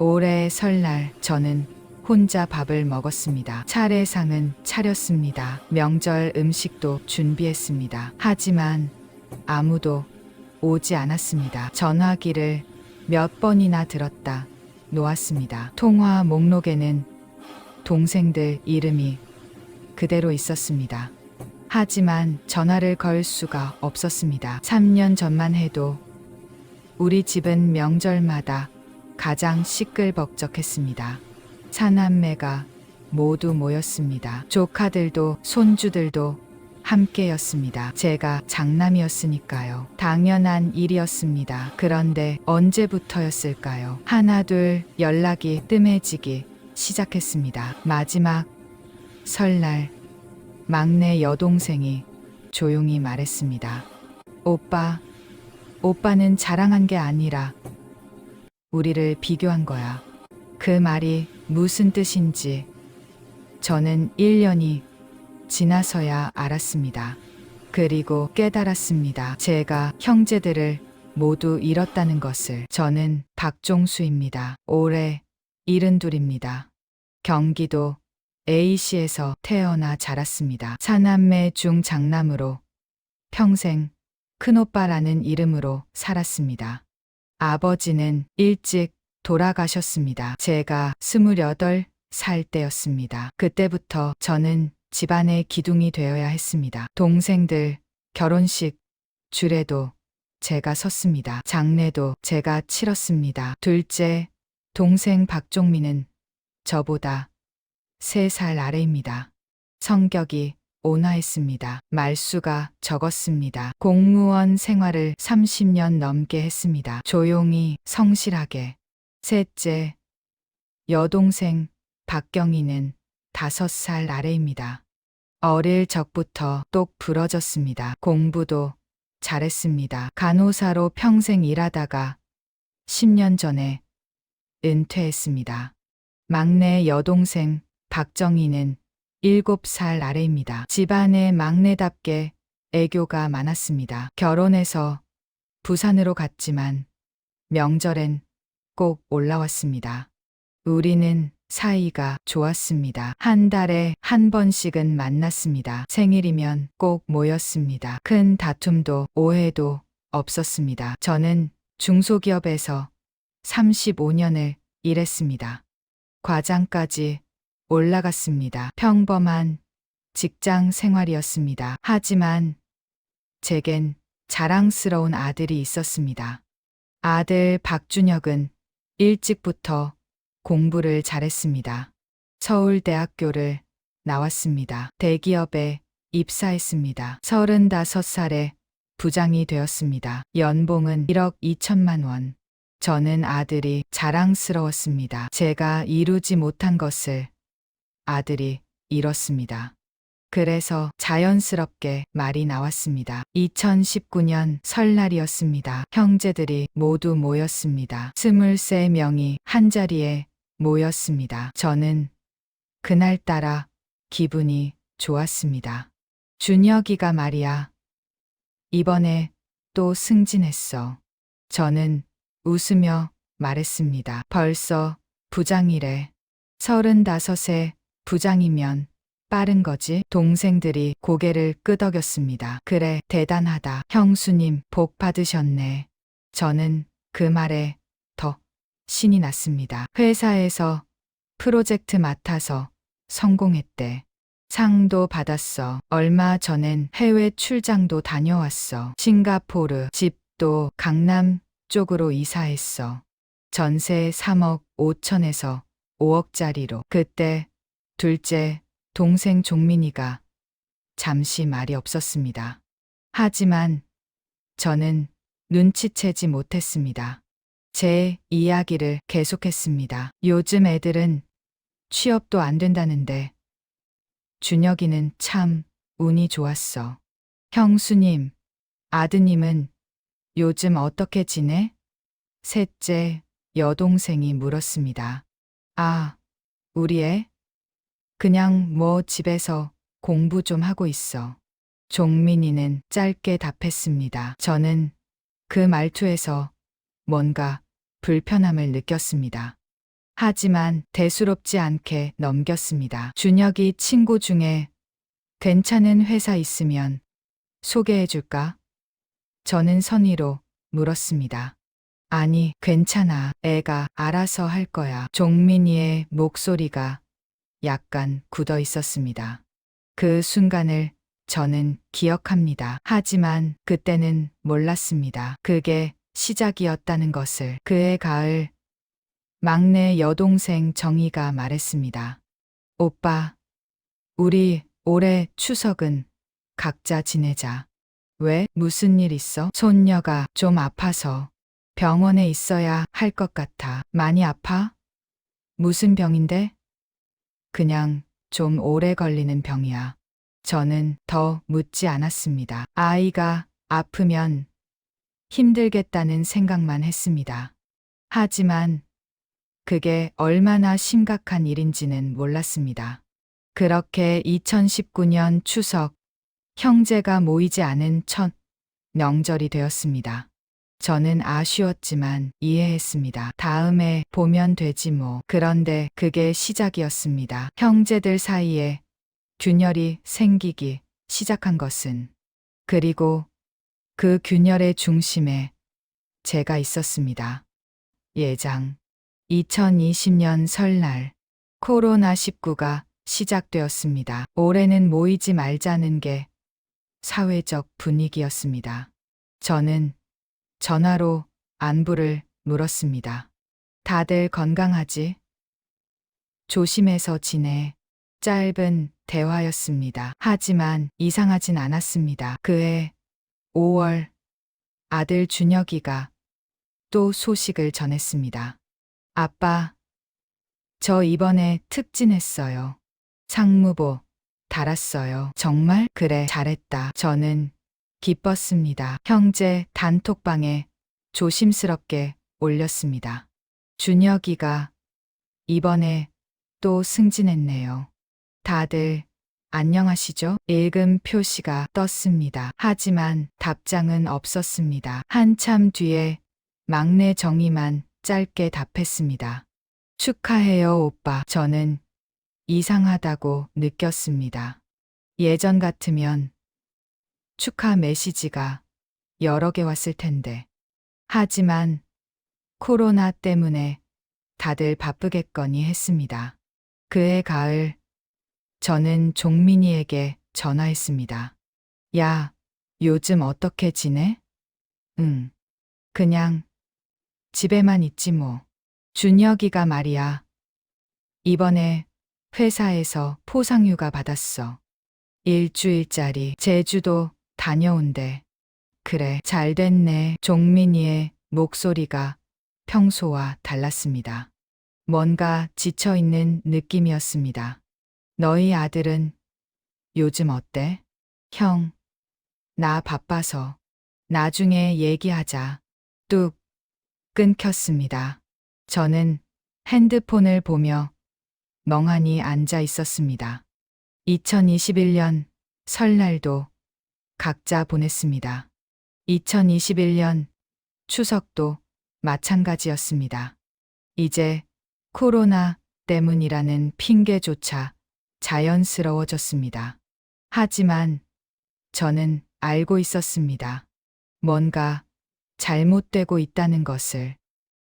올해 설날 저는 혼자 밥을 먹었습니다. 차례상은 차렸습니다. 명절 음식도 준비했습니다. 하지만 아무도 오지 않았습니다. 전화기를 몇 번이나 들었다 놓았습니다. 통화 목록에는 동생들 이름이 그대로 있었습니다. 하지만 전화를 걸 수가 없었습니다. 3년 전만 해도 우리 집은 명절마다 가장 시끌벅적했습니다. 사남매가 모두 모였습니다. 조카들도 손주들도 함께였습니다. 제가 장남이었으니까요. 당연한 일이었습니다. 그런데 언제부터였을까요? 하나둘 연락이 뜸해지기 시작했습니다. 마지막 설날 막내 여동생이 조용히 말했습니다. 오빠는 자랑한 게 아니라 우리를 비교한 거야. 그 말이 무슨 뜻인지 저는 1년이 지나서야 알았습니다. 그리고 깨달았습니다. 제가 형제들을 모두 잃었다는 것을. 저는 박종수입니다. 올해 72입니다. 경기도 A시에서 태어나 자랐습니다. 사남매 중 장남으로 평생 큰오빠라는 이름으로 살았습니다. 아버지는 일찍 돌아가셨습니다. 제가 28살 때였습니다. 그때부터 저는 집안의 기둥이 되어야 했습니다. 동생들 결혼식 줄에도 제가 섰습니다. 장례도 제가 치렀습니다. 둘째 동생 박종민은 저보다 3살 아래입니다. 성격이 온화했습니다. 말수가 적었습니다. 공무원 생활을 30년 넘게 했습니다. 조용히 성실하게. 셋째 여동생 박경희는 5살 아래입니다. 어릴 적부터 똑 부러졌습니다. 공부도 잘했습니다. 간호사로 평생 일하다가 10년 전에 은퇴했습니다. 막내 여동생 박정희는 7살 아래입니다. 집안의 막내답게 애교가 많았습니다. 결혼해서 부산으로 갔지만 명절엔 꼭 올라왔습니다. 우리는 사이가 좋았습니다. 한 달에 한 번씩은 만났습니다. 생일이면 꼭 모였습니다. 큰 다툼도 오해도 없었습니다. 저는 중소기업에서 35년을 일했습니다. 과장까지 올라갔습니다. 평범한 직장 생활이었습니다. 하지만 제겐 자랑스러운 아들이 있었습니다. 아들 박준혁은 일찍부터 공부를 잘했습니다. 서울대학교를 나왔습니다. 대기업에 입사했습니다. 35살에 부장이 되었습니다. 연봉은 1억 2천만 원. 저는 아들이 자랑스러웠습니다. 제가 이루지 못한 것을 아들이 이뤘습니다. 그래서 자연스럽게 말이 나왔습니다. 2019년 설날이었습니다. 형제들이 모두 모였습니다. 23명이 한자리에 모였습니다. 저는 그날따라 기분이 좋았습니다. 준혁이가 말이야. 이번에 또 승진했어. 저는 웃으며 말했습니다. 벌써 부장이래. 35세 부장이면 빠른 거지? 동생들이 고개를 끄덕였습니다. 그래, 대단하다. 형수님 복 받으셨네. 저는 그 말에 더 신이 났습니다. 회사에서 프로젝트 맡아서 성공했대. 상도 받았어. 얼마 전엔 해외 출장도 다녀왔어. 싱가포르. 집도 강남 쪽으로 이사했어. 전세 3억 5천에서 5억짜리로. 그때 둘째 동생 종민이가 잠시 말이 없었습니다. 하지만 저는 눈치채지 못했습니다. 제 이야기를 계속했습니다. 요즘 애들은 취업도 안 된다는데 준혁이는 참 운이 좋았어. 형수님, 아드님은 요즘 어떻게 지내? 셋째 여동생이 물었습니다. 아, 우리 애? 그냥 뭐 집에서 공부 좀 하고 있어. 종민이는 짧게 답했습니다. 저는 그 말투에서 뭔가 불편함을 느꼈습니다. 하지만 대수롭지 않게 넘겼습니다. 준혁이 친구 중에 괜찮은 회사 있으면 소개해 줄까? 저는 선의로 물었습니다. 아니, 괜찮아. 애가 알아서 할 거야. 종민이의 목소리가 약간 굳어 있었습니다. 그 순간을 저는 기억합니다. 하지만 그때는 몰랐습니다. 그게 시작이었다는 것을. 그해 가을, 막내 여동생 정희가 말했습니다. 오빠, 우리 올해 추석은 각자 지내자. 왜? 무슨 일 있어? 손녀가 좀 아파서 병원에 있어야 할 것 같아. 많이 아파? 무슨 병인데? 그냥 좀 오래 걸리는 병이야. 저는 더 묻지 않았습니다. 아이가 아프면 힘들겠다는 생각만 했습니다. 하지만 그게 얼마나 심각한 일인지는 몰랐습니다. 그렇게 2019년 추석, 형제가 모이지 않은 첫 명절이 되었습니다. 저는 아쉬웠지만 이해했습니다. 다음에 보면 되지 뭐. 그런데 그게 시작이었습니다. 형제들 사이에 균열이 생기기 시작한 것은. 그리고 그 균열의 중심에 제가 있었습니다. 예장. 2020년 설날, 코로나19가 시작되었습니다. 올해는 모이지 말자는 게 사회적 분위기였습니다. 저는 전화로 안부를 물었습니다. 다들 건강하지? 조심해서 지내. 짧은 대화였습니다. 하지만 이상하진 않았습니다. 그해 5월 아들 준혁이가 또 소식을 전했습니다. 아빠, 저 이번에 특진했어요. 상무보 달았어요. 정말? 그래, 잘했다. 저는 기뻤습니다. 형제 단톡방에 조심스럽게 올렸습니다. 준혁이가 이번에 또 승진했네요. 다들 안녕하시죠? 읽음 표시가 떴습니다. 하지만 답장은 없었습니다. 한참 뒤에 막내 정희만 짧게 답했습니다. 축하해요, 오빠. 저는 이상하다고 느꼈습니다. 예전 같으면 축하 메시지가 여러 개 왔을 텐데. 하지만 코로나 때문에 다들 바쁘겠거니 했습니다. 그해 가을, 저는 종민이에게 전화했습니다. 야, 요즘 어떻게 지내? 응, 그냥 집에만 있지 뭐. 준혁이가 말이야. 이번에 회사에서 포상휴가 받았어. 일주일짜리. 제주도 다녀온대. 그래, 잘 됐네. 종민이의 목소리가 평소와 달랐습니다. 뭔가 지쳐있는 느낌이었습니다. 너희 아들은 요즘 어때? 형, 나 바빠서 나중에 얘기하자. 뚝 끊겼습니다. 저는 핸드폰을 보며 멍하니 앉아 있었습니다. 2021년 설날도 각자 보냈습니다. 2021년 추석도 마찬가지였습니다. 이제 코로나 때문이라는 핑계조차 자연스러워졌습니다. 하지만 저는 알고 있었습니다. 뭔가 잘못되고 있다는 것을,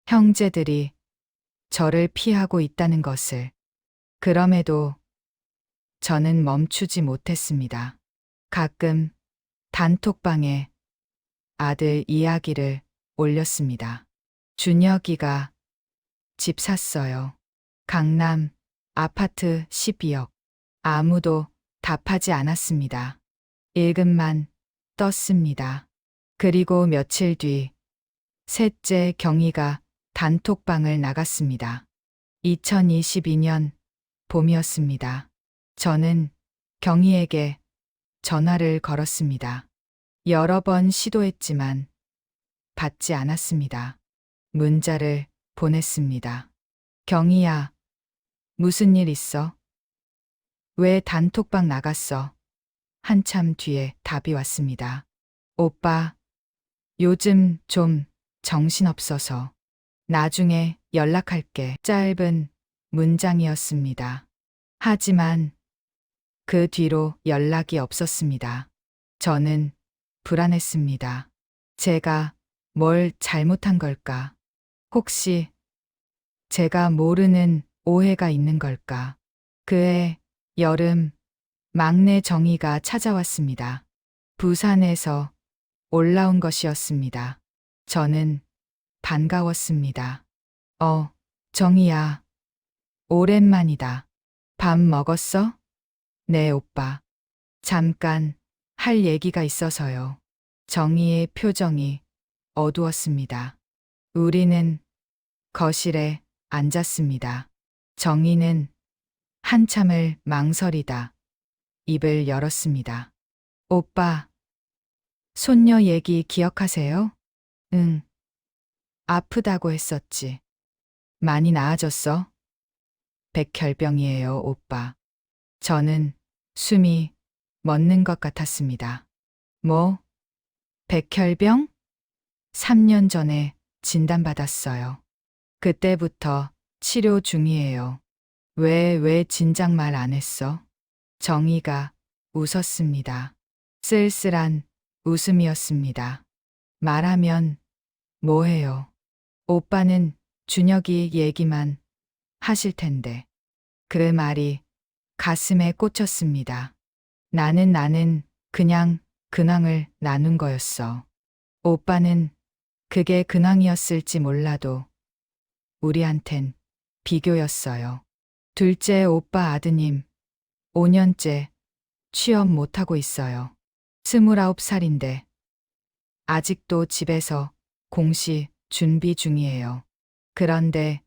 형제들이 저를 피하고 있다는 것을. 그럼에도 저는 멈추지 못했습니다. 가끔 단톡방에 아들 이야기를 올렸습니다. 준혁이가 집 샀어요. 강남 아파트 12억. 아무도 답하지 않았습니다. 읽음만 떴습니다. 그리고 며칠 뒤 셋째 경희가 단톡방을 나갔습니다. 2022년 봄이었습니다. 저는 경희에게 전화를 걸었습니다. 여러 번 시도했지만 받지 않았습니다. 문자를 보냈습니다. 경희야, 무슨 일 있어? 왜 단톡방 나갔어? 한참 뒤에 답이 왔습니다. 오빠, 요즘 좀 정신없어서. 나중에 연락할게. 짧은 문장이었습니다. 하지만 그 뒤로 연락이 없었습니다. 저는 불안했습니다. 제가 뭘 잘못한 걸까? 혹시 제가 모르는 오해가 있는 걸까? 그해 여름, 막내 정희가 찾아왔습니다. 부산에서 올라온 것이었습니다. 저는 반가웠습니다. 정희야. 오랜만이다. 밥 먹었어? 네, 오빠. 잠깐 할 얘기가 있어서요. 정희의 표정이 어두웠습니다. 우리는 거실에 앉았습니다. 정희는 한참을 망설이다 입을 열었습니다. 오빠, 손녀 얘기 기억하세요? 응. 아프다고 했었지. 많이 나아졌어? 백혈병이에요, 오빠. 저는 숨이 멎는 것 같았습니다. 뭐? 백혈병? 3년 전에 진단받았어요. 그때부터 치료 중이에요. 왜 진작 말 안 했어? 정희가 웃었습니다. 쓸쓸한 웃음이었습니다. 말하면 뭐해요? 오빠는 준혁이 얘기만 하실 텐데. 그 말이 가슴에 꽂혔습니다. 나는 그냥 근황을 나눈 거였어. 오빠는 그게 근황이었을지 몰라도 우리한텐 비교였어요. 둘째 오빠 아드님 5년째 취업 못하고 있어요. 29살인데 아직도 집에서 공시 준비 중이에요. 그런데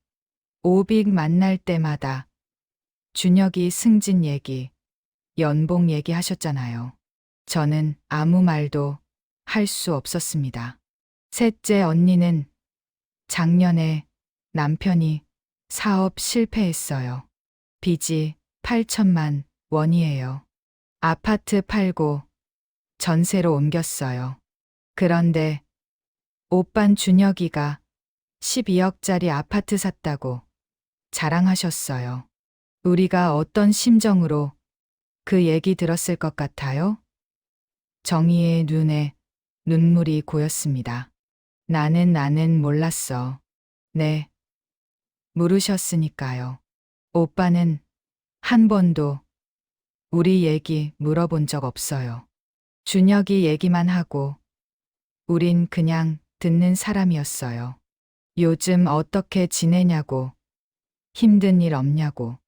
오빅 만날 때마다 준혁이 승진 얘기, 연봉 얘기 하셨잖아요. 저는 아무 말도 할 수 없었습니다. 셋째 언니는 작년에 남편이 사업 실패했어요. 빚이 8천만 원이에요. 아파트 팔고 전세로 옮겼어요. 그런데 오빤 준혁이가 12억짜리 아파트 샀다고 자랑하셨어요. 우리가 어떤 심정으로 그 얘기 들었을 것 같아요? 정희의 눈에 눈물이 고였습니다. 나는 몰랐어. 네. 물으셨으니까요. 오빠는 한 번도 우리 얘기 물어본 적 없어요. 준혁이 얘기만 하고 우린 그냥 듣는 사람이었어요. 요즘 어떻게 지내냐고, 힘든 일 없냐고.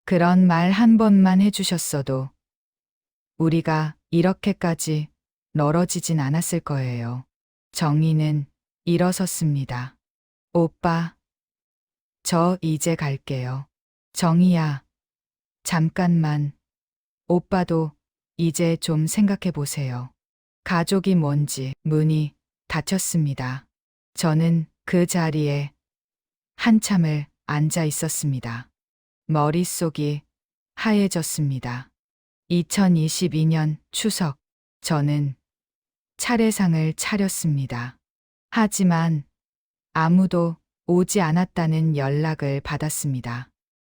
그런 말 한 번만 해주셨어도 우리가 이렇게까지 멀어지진 않았을 거예요. 정희는 일어섰습니다. 오빠, 저 이제 갈게요. 정희야, 잠깐만. 오빠도 이제 좀 생각해 보세요. 가족이 뭔지. 문이 닫혔습니다. 저는 그 자리에 한참을 앉아 있었습니다. 머릿속이 하얘졌습니다. 2022년 추석, 저는 차례상을 차렸습니다. 하지만 아무도 오지 않았다는 연락을 받았습니다.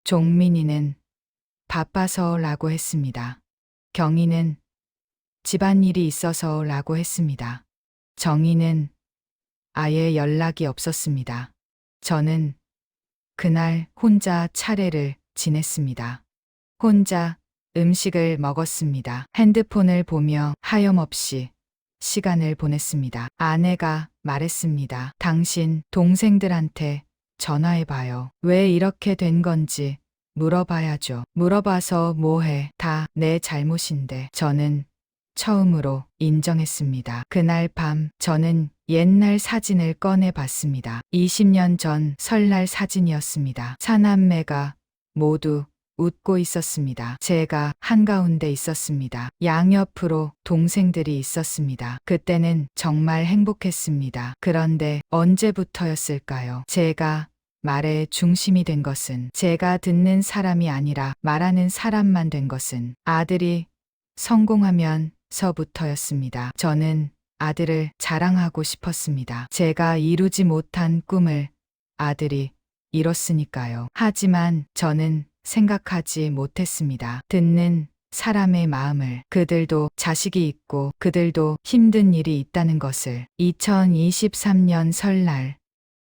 종민이는 바빠서라고 했습니다. 경희는 집안일이 있어서라고 했습니다. 정희는 아예 연락이 없었습니다. 저는 그날 혼자 차례를 지냈습니다. 혼자 음식을 먹었습니다. 핸드폰을 보며 하염없이 시간을 보냈습니다. 아내가 말했습니다. 당신 동생들한테 전화해봐요. 왜 이렇게 된 건지 물어봐야죠. 물어봐서 뭐해. 다 내 잘못인데. 저는 처음으로 인정했습니다. 그날 밤 저는 옛날 사진을 꺼내 봤습니다. 20년 전 설날 사진이었습니다. 사남매가 모두 웃고 있었습니다. 제가 한가운데 있었습니다. 양옆으로 동생들이 있었습니다. 그때는 정말 행복했습니다. 그런데 언제부터였을까요? 제가 말의 중심이 된 것은, 제가 듣는 사람이 아니라 말하는 사람만 된 것은 아들이 성공하면서부터였습니다. 저는 아들을 자랑하고 싶었습니다. 제가 이루지 못한 꿈을 아들이 이렇으니까요. 하지만 저는 생각하지 못했습니다. 듣는 사람의 마음을, 그들도 자식이 있고 그들도 힘든 일이 있다는 것을. 2023년 설날,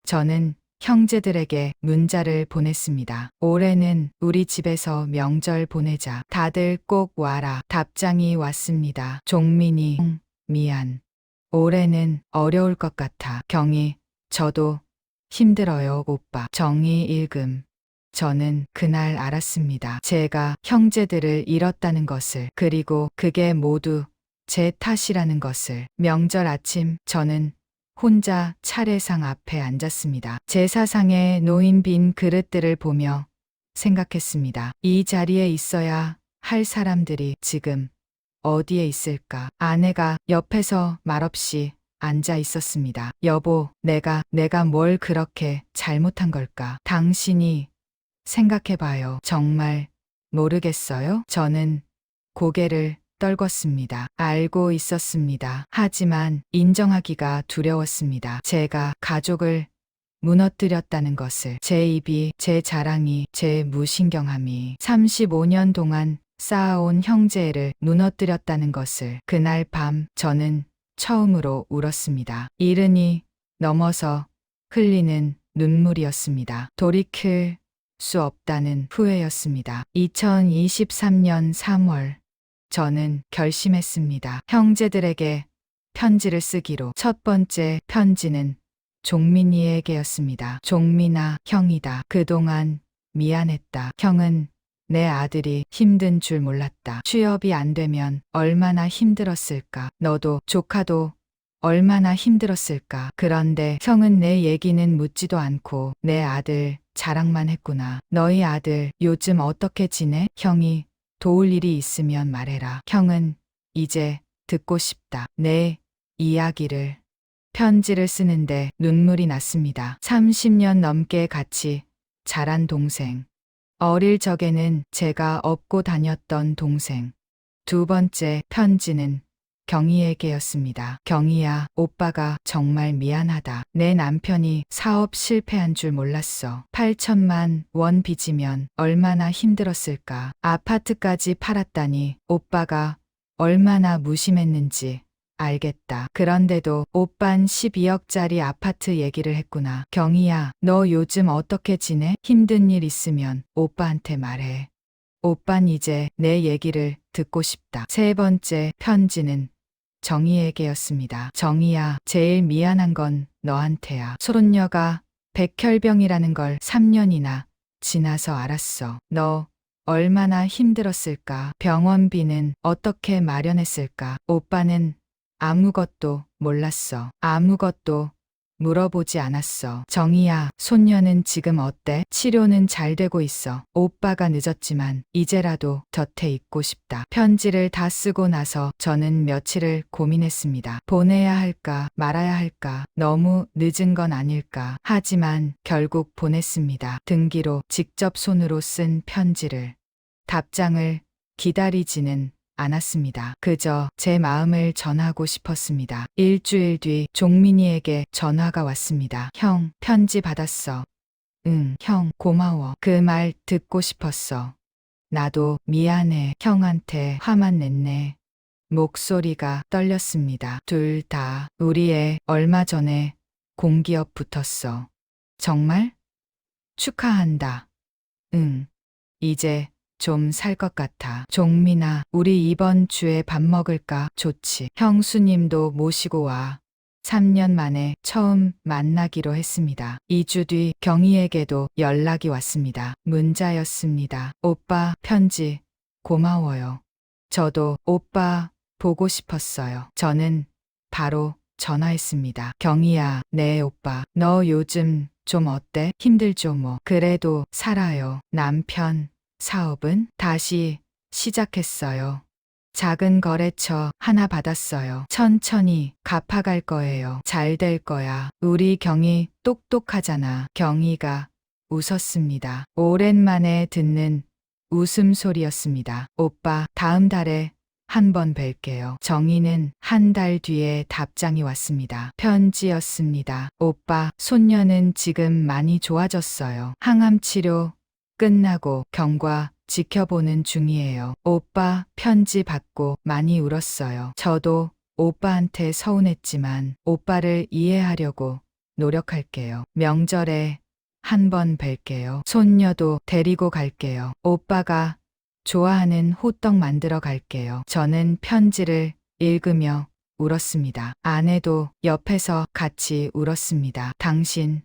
저는 형제들에게 문자를 보냈습니다. 올해는 우리 집에서 명절 보내자. 다들 꼭 와라. 답장이 왔습니다. 종민이, 미안. 올해는 어려울 것 같아. 경희, 저도 힘들어요, 오빠. 정의 읽음. 저는 그날 알았습니다. 제가 형제들을 잃었다는 것을, 그리고 그게 모두 제 탓이라는 것을. 명절 아침, 저는 혼자 차례상 앞에 앉았습니다. 제사상에 놓인 빈 그릇들을 보며 생각했습니다. 이 자리에 있어야 할 사람들이 지금 어디에 있을까? 아내가 옆에서 말없이 앉아 있었습니다. 여보, 내가 뭘 그렇게 잘못한 걸까? 당신이 생각해봐요. 정말 모르겠어요? 저는 고개를 떨궜습니다. 알고 있었습니다. 하지만 인정하기가 두려웠습니다. 제가 가족을 무너뜨렸다는 것을. 제 입이, 제 자랑이, 제 무신경함이 35년 동안 쌓아온 형제를 무너뜨렸다는 것을. 그날 밤 저는 처음으로 울었습니다. 이른이 넘어서 흘리는 눈물이었습니다. 돌이킬 수 없다는 후회였습니다. 2023년 3월, 저는 결심했습니다. 형제들에게 편지를 쓰기로. 첫 번째 편지는 종민이에게였습니다. 종민아, 형이다. 그동안 미안했다. 형은 내 아들이 힘든 줄 몰랐다. 취업이 안 되면 얼마나 힘들었을까. 너도 조카도 얼마나 힘들었을까. 그런데 형은 내 얘기는 묻지도 않고 내 아들 자랑만 했구나. 너희 아들 요즘 어떻게 지내? 형이 도울 일이 있으면 말해라. 형은 이제 듣고 싶다. 내 이야기를. 편지를 쓰는데 눈물이 났습니다. 30년 넘게 같이 자란 동생. 어릴 적에는 제가 업고 다녔던 동생. 두 번째 편지는 경희에게였습니다. 경희야, 오빠가 정말 미안하다. 내 남편이 사업 실패한 줄 몰랐어. 8천만 원 빚이면 얼마나 힘들었을까. 아파트까지 팔았다니 오빠가 얼마나 무심했는지 알겠다. 그런데도 오빤 12억짜리 아파트 얘기를 했구나. 경희야, 너 요즘 어떻게 지내? 힘든 일 있으면 오빠한테 말해. 오빤 이제 내 얘기를 듣고 싶다. 세 번째 편지는 정희에게였습니다. 정희야, 제일 미안한 건 너한테야. 손녀가 백혈병이라는 걸 3년이나 지나서 알았어. 너 얼마나 힘들었을까? 병원비는 어떻게 마련했을까? 오빠는 아무것도 몰랐어. 아무것도 물어보지 않았어. 정희야, 손녀는 지금 어때? 치료는 잘 되고 있어. 오빠가 늦었지만 이제라도 곁에 있고 싶다. 편지를 다 쓰고 나서 저는 며칠을 고민했습니다. 보내야 할까 말아야 할까. 너무 늦은 건 아닐까. 하지만 결국 보냈습니다. 등기로 직접 손으로 쓴 편지를. 답장을 기다리지는 않았습니다. 그저 제 마음을 전하고 싶었습니다. 일주일 뒤 종민이에게 전화가 왔습니다. 형, 편지 받았어. 응, 형, 고마워. 그 말 듣고 싶었어. 나도 미안해. 형한테 화만 냈네. 목소리가 떨렸습니다. 둘 다 우리 애 얼마 전에 공기업 붙었어. 정말? 축하한다. 응, 이제 좀 살 것 같아. 종민아, 우리 이번 주에 밥 먹을까? 좋지. 형수님도 모시고 와. 3년 만에 처음 만나기로 했습니다. 2주 뒤 경희에게도 연락이 왔습니다. 문자였습니다. 오빠, 편지 고마워요. 저도 오빠 보고 싶었어요. 저는 바로 전화했습니다. 경희야, 네 오빠. 너 요즘 좀 어때? 힘들죠 뭐. 그래도 살아요. 남편 사업은 다시 시작했어요. 작은 거래처 하나 받았어요. 천천히 갚아갈 거예요. 잘 될 거야. 우리 경희 똑똑하잖아. 경희가 웃었습니다. 오랜만에 듣는 웃음소리였습니다. 오빠, 다음 달에 한 번 뵐게요. 정희는 한 달 뒤에 답장이 왔습니다. 편지였습니다. 오빠, 손녀는 지금 많이 좋아졌어요. 항암 치료 끝나고 경과 지켜보는 중이에요. 오빠 편지 받고 많이 울었어요. 저도 오빠한테 서운했지만 오빠를 이해하려고 노력할게요. 명절에 한 번 뵐게요. 손녀도 데리고 갈게요. 오빠가 좋아하는 호떡 만들어 갈게요. 저는 편지를 읽으며 울었습니다. 아내도 옆에서 같이 울었습니다. 당신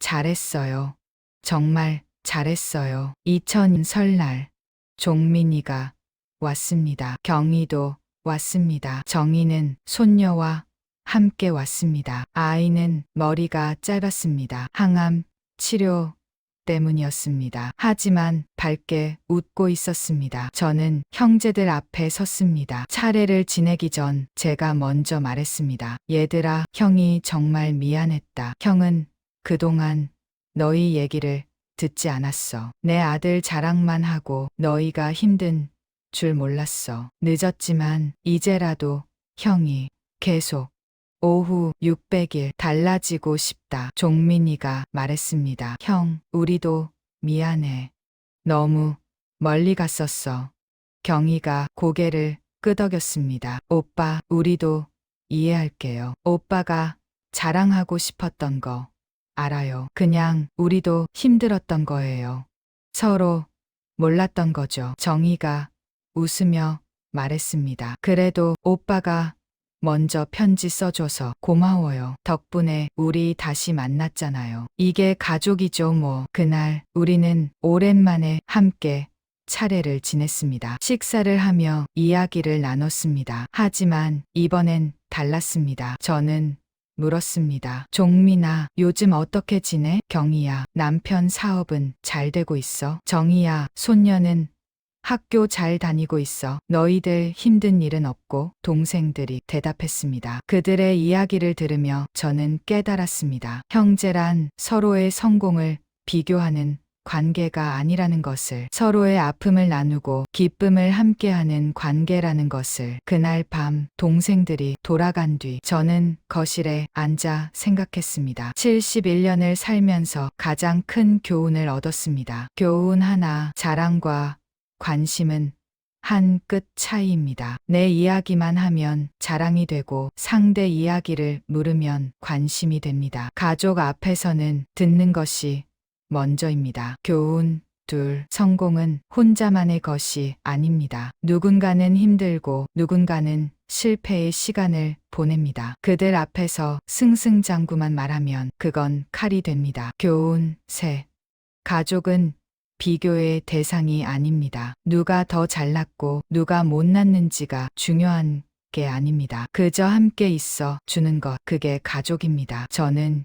잘했어요. 정말 잘했어요. 2000 설날 종민이가 왔습니다. 경희도 왔습니다. 정희는 손녀와 함께 왔습니다. 아이는 머리가 짧았습니다. 항암 치료 때문이었습니다. 하지만 밝게 웃고 있었습니다. 저는 형제들 앞에 섰습니다. 차례를 지내기 전 제가 먼저 말했습니다. 얘들아, 형이 정말 미안했다. 형은 그동안 너희 얘기를 듣지 않았어. 내 아들 자랑만 하고 너희가 힘든 줄 몰랐어. 늦었지만 이제라도 형이 계속 오후 600일 달라지고 싶다. 종민이가 말했습니다. 형, 우리도 미안해. 너무 멀리 갔었어. 경희가 고개를 끄덕였습니다. 오빠, 우리도 이해할게요. 오빠가 자랑하고 싶었던 거 알아요. 그냥 우리도 힘들었던 거예요. 서로 몰랐던 거죠. 정희가 웃으며 말했습니다. 그래도 오빠가 먼저 편지 써줘서 고마워요. 덕분에 우리 다시 만났잖아요. 이게 가족이죠 뭐. 그날 우리는 오랜만에 함께 차례를 지냈습니다. 식사를 하며 이야기를 나눴습니다. 하지만 이번엔 달랐습니다. 저는 물었습니다. 종민아, 요즘 어떻게 지내? 경희야, 남편 사업은 잘 되고 있어? 정희야, 손녀는 학교 잘 다니고 있어. 너희들 힘든 일은 없고? 동생들이 대답했습니다. 그들의 이야기를 들으며 저는 깨달았습니다. 형제란 서로의 성공을 비교하는 관계가 아니라는 것을, 서로의 아픔을 나누고 기쁨을 함께하는 관계라는 것을. 그날 밤 동생들이 돌아간 뒤 저는 거실에 앉아 생각했습니다. 71년을 살면서 가장 큰 교훈을 얻었습니다. 교훈 하나, 자랑과 관심은 한 끗 차이입니다. 내 이야기만 하면 자랑이 되고 상대 이야기를 물으면 관심이 됩니다. 가족 앞에서는 듣는 것이 먼저입니다. 교훈 둘, 성공은 혼자만의 것이 아닙니다. 누군가는 힘들고 누군가는 실패의 시간을 보냅니다. 그들 앞에서 승승장구만 말하면 그건 칼이 됩니다. 교훈 셋, 가족은 비교의 대상이 아닙니다. 누가 더 잘났고 누가 못났는지가 중요한 게 아닙니다. 그저 함께 있어 주는 것, 그게 가족입니다. 저는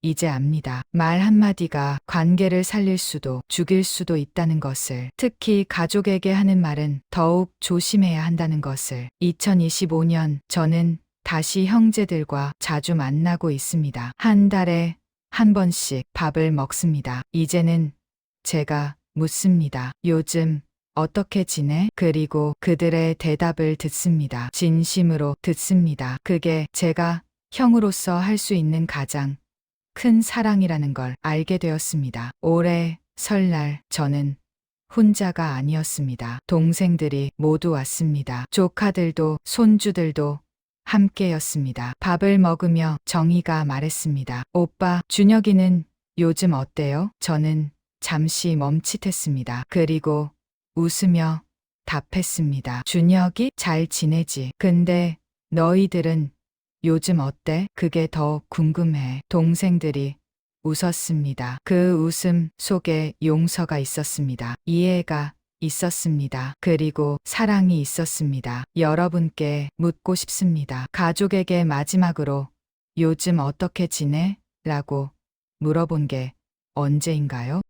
이제 압니다. 말 한마디가 관계를 살릴 수도 죽일 수도 있다는 것을. 특히 가족에게 하는 말은 더욱 조심해야 한다는 것을. 2025년 저는 다시 형제들과 자주 만나고 있습니다. 한 달에 한 번씩 밥을 먹습니다. 이제는 제가 묻습니다. 요즘 어떻게 지내? 그리고 그들의 대답을 듣습니다. 진심으로 듣습니다. 그게 제가 형으로서 할 수 있는 가장 큰 사랑이라는 걸 알게 되었습니다. 올해 설날 저는 혼자가 아니었습니다. 동생들이 모두 왔습니다. 조카들도 손주들도 함께였습니다. 밥을 먹으며 정희가 말했습니다. 오빠, 준혁이는 요즘 어때요? 저는 잠시 멈칫했습니다. 그리고 웃으며 답했습니다. 준혁이 잘 지내지. 근데 너희들은 요즘 어때? 그게 더 궁금해. 동생들이 웃었습니다. 그 웃음 속에 용서가 있었습니다. 이해가 있었습니다. 그리고 사랑이 있었습니다. 여러분께 묻고 싶습니다. 가족에게 마지막으로 요즘 어떻게 지내? 라고 물어본 게 언제인가요?